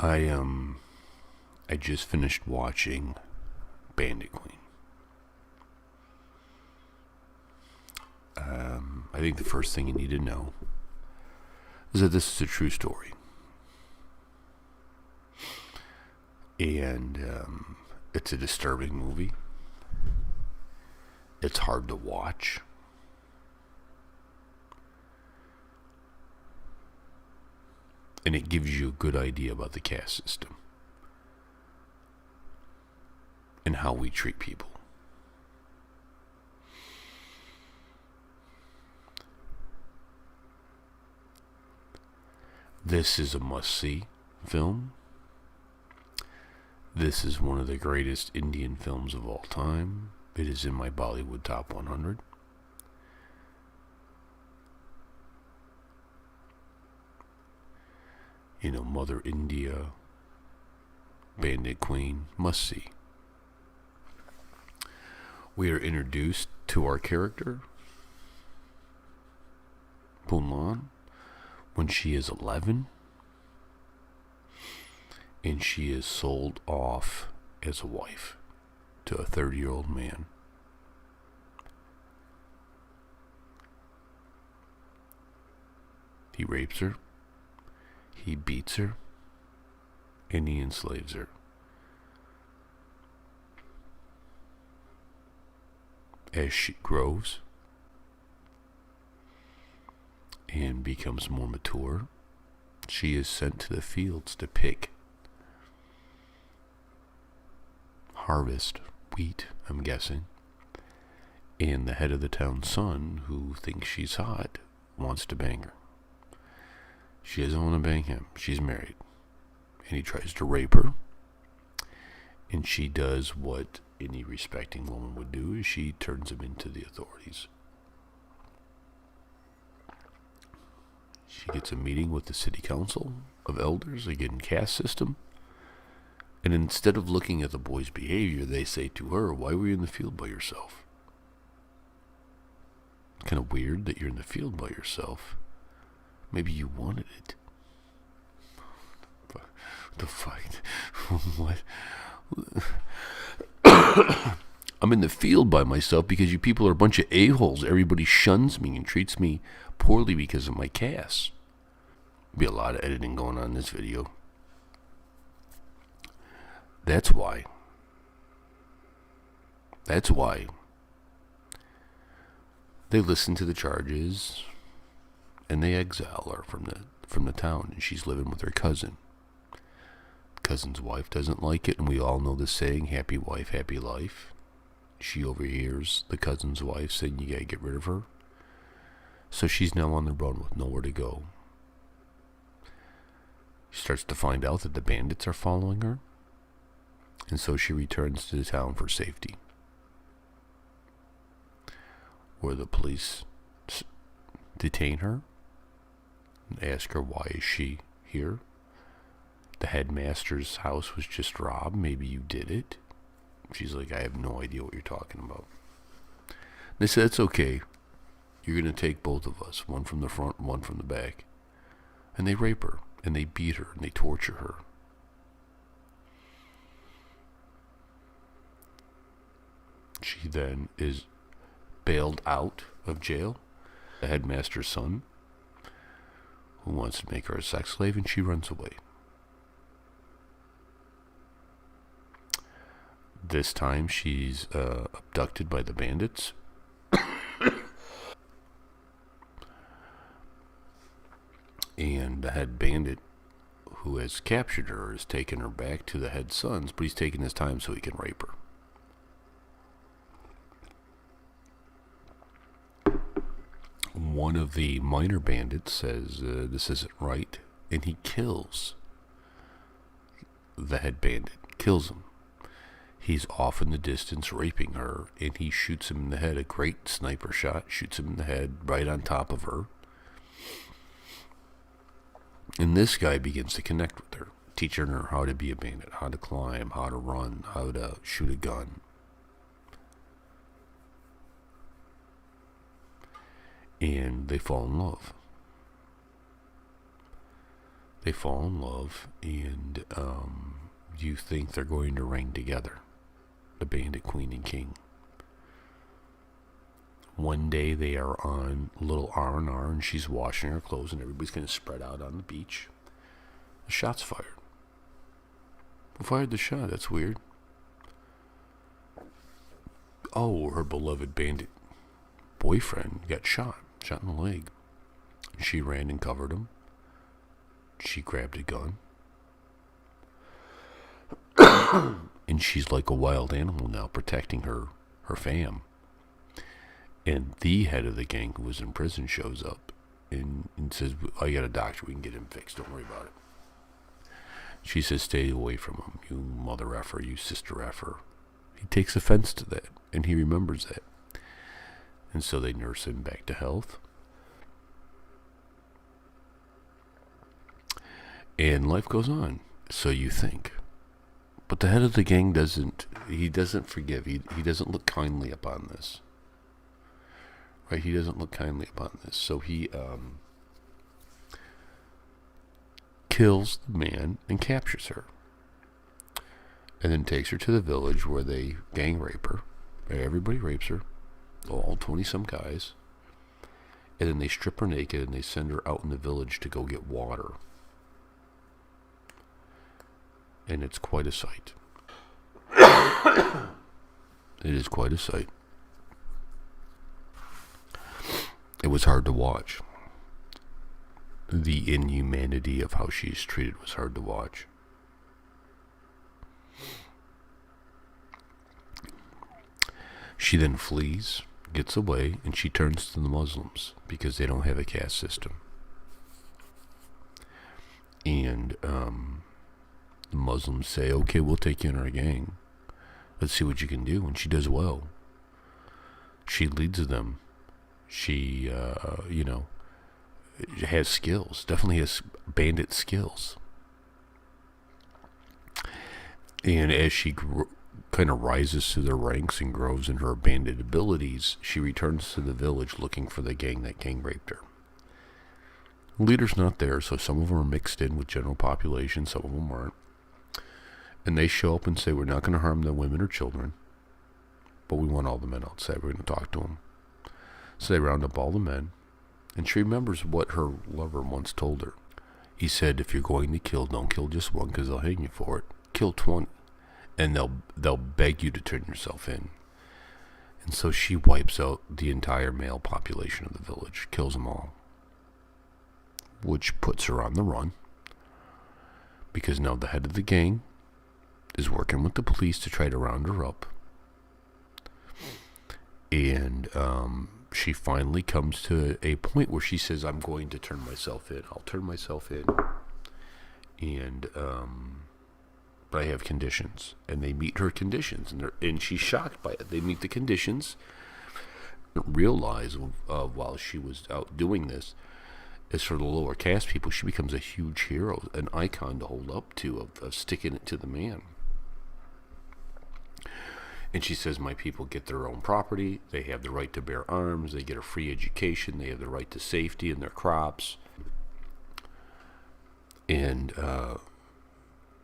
I just finished watching Bandit Queen. I think the first thing you need to know is that this is a true story. And it's a disturbing movie. It's hard to watch. And it gives you a good idea about the caste system and how we treat people. This is a must-see film. This is one of the greatest Indian films of all time. It is in my Bollywood Top 100. Mother India, Bandit Queen, must see. We are introduced to our character, Phulan, when she is 11, and she is sold off as a wife to a 30-year-old man. He rapes her, he beats her, and he enslaves her. As she grows and becomes more mature, she is sent to the fields to pick, harvest wheat, I'm guessing. And the head of the town's son, who thinks she's hot, wants to bang her. She doesn't want to bang him. She's married. And he tries to rape her. And she does what any respecting woman would do, is she turns him into the authorities. She gets a meeting with the city council of elders, again, caste system. And instead of looking at the boy's behavior, they say to her, "Why were you in the field by yourself?" Kind of weird that you're in the field by yourself. Maybe you wanted it. What the fuck? What? I'm in the field by myself because you people are a bunch of a-holes. Everybody shuns me and treats me poorly because of my caste. Be a lot of editing going on in this video. That's why. They listen to the charges and they exile her from the town, and she's living with her cousin. Cousin's wife doesn't like it, and we all know the saying, happy wife, happy life. She overhears the cousin's wife saying, you gotta get rid of her. So she's now on the run with nowhere to go. She starts to find out that the bandits are following her, and so she returns to the town for safety, where the police detain her and ask her, why is she here? The headmaster's house was just robbed. Maybe you did it. She's like, I have no idea what you're talking about. They said, it's okay. You're going to take both of us, one from the front and one from the back. And they rape her, and they beat her, and they torture her. She then is bailed out of jail. The headmaster's son, who wants to make her a sex slave, and she runs away. This time she's abducted by the bandits. And the head bandit who has captured her has taken her back to the head sons, but he's taking his time so he can rape her. One of the minor bandits says this isn't right, and he kills the head bandit, kills him. He's off in the distance raping her, and he shoots him in the head. A great sniper shot, shoots him in the head right on top of her. And this guy begins to connect with her, teaching her how to be a bandit, how to climb, how to run, how to shoot a gun. And they fall in love. They fall in love, and you think they're going to reign together, the bandit queen and king. One day they are on a little R&R, and she's washing her clothes, and everybody's going to spread out on the beach. The shot's fired. Who fired the shot? That's weird. Oh, her beloved bandit boyfriend got shot in the leg. She ran and covered him. She grabbed a gun. And she's like a wild animal now, protecting her fam. And the head of the gang, who was in prison, shows up and says, I got a doctor, we can get him fixed, don't worry about it. She says, stay away from him, you mother effer, you sister effer. He takes offense to that, and he remembers that. And so they nurse him back to health. And life goes on, so you think. But the head of the gang doesn't forgive. He doesn't look kindly upon this. Right? He doesn't look kindly upon this. So he kills the man and captures her. And then takes her to the village where they gang rape her. Everybody rapes her. All 20-some guys. And then they strip her naked and they send her out in the village to go get water. And it's quite a sight. It is quite a sight. It was hard to watch. The inhumanity of how she's treated was hard to watch. She then flees, gets away, and she turns to the Muslims because they don't have a caste system. And the Muslims say, okay, we'll take you in our gang. Let's see what you can do. And she does well. She leads them. She, has skills. Definitely has bandit skills. And as she kind of rises through the ranks and grows in her bandit abilities, she returns to the village looking for the gang that gang raped her. The leader's not there, so some of them are mixed in with general population, some of them aren't. And they show up and say, we're not going to harm the women or children, but we want all the men outside. We're going to talk to them. So they round up all the men, and she remembers what her lover once told her. He said, if you're going to kill, don't kill just one because they'll hang you for it. Kill 20, and they'll beg you to turn yourself in. And so she wipes out the entire male population of the village, kills them all, which puts her on the run, because now the head of the gang is working with the police to try to round her up. And she finally comes to a point where she says, I'm going to turn myself in. I'll turn myself in. And but I have conditions. And they meet her conditions. And she's shocked by it. They meet the conditions. Realize while she was out doing this, as for the lower caste people, she becomes a huge hero, an icon to hold up to, of sticking it to the man. And she says, my people get their own property, they have the right to bear arms, they get a free education, they have the right to safety in their crops. And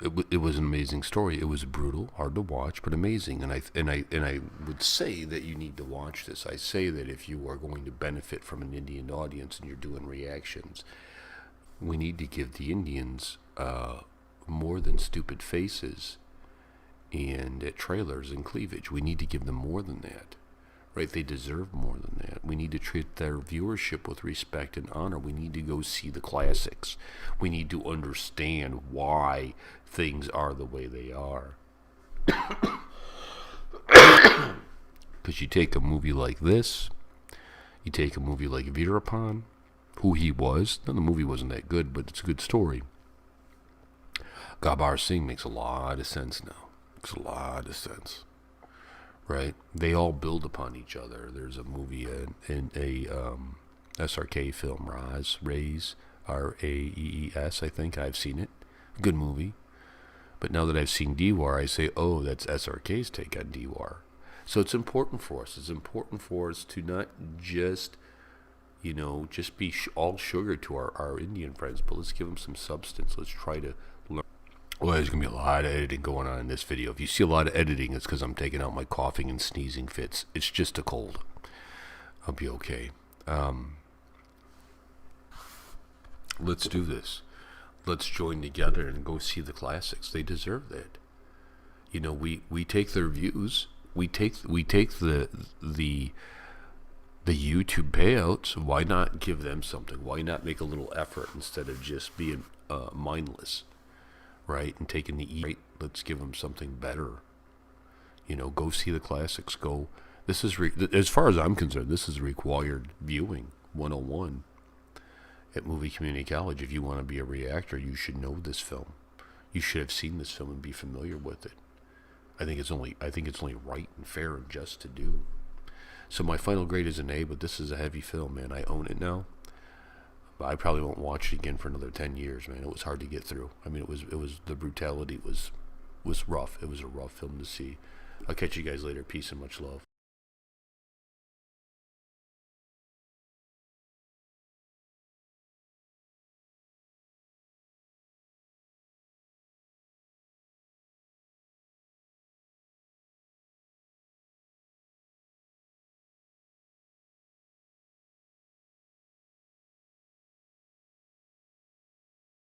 it was an amazing story. It was brutal, hard to watch, but amazing. And I would say that you need to watch this. I say that if you are going to benefit from an Indian audience and you're doing reactions, we need to give the Indians more than stupid faces and trailers and cleavage. We need to give them more than that, right? They deserve more than that. We need to treat their viewership with respect and honor. We need to go see the classics. We need to understand why things are the way they are. Because you take a movie like this, you take a movie like Vikram, who he was. Now, the movie wasn't that good, but it's a good story. Gabbar Singh makes a lot of sense now. Makes a lot of sense, right? They all build upon each other. There's a movie in a SRK film, Raes, R-A-E-E-S, I think. I've seen it. Good movie. But now that I've seen Diwar, I say, oh, that's SRK's take on Diwar. So it's important for us. It's important for us to not just just be all sugar to our Indian friends, but let's give them some substance. Let's try to learn. Well, there's going to be a lot of editing going on in this video. If you see a lot of editing, it's because I'm taking out my coughing and sneezing fits. It's just a cold. I'll be okay. Let's do this. Let's join together and go see the classics. They deserve that. We take their views. We take the YouTube payouts. Why not give them something? Why not make a little effort instead of just being mindless, right? And taking the right. Let's give them something better. Go see the classics. Go. This is as far as I'm concerned. This is required viewing 101 at Movie Community College. If you want to be a reactor, you should know this film. You should have seen this film and be familiar with it. I think it's only right and fair and just to do. So my final grade is an A, but this is a heavy film, man. I own it now. But I probably won't watch it again for another 10 years, man. It was hard to get through. I mean, it was the brutality was rough. It was a rough film to see. I'll catch you guys later. Peace and much love.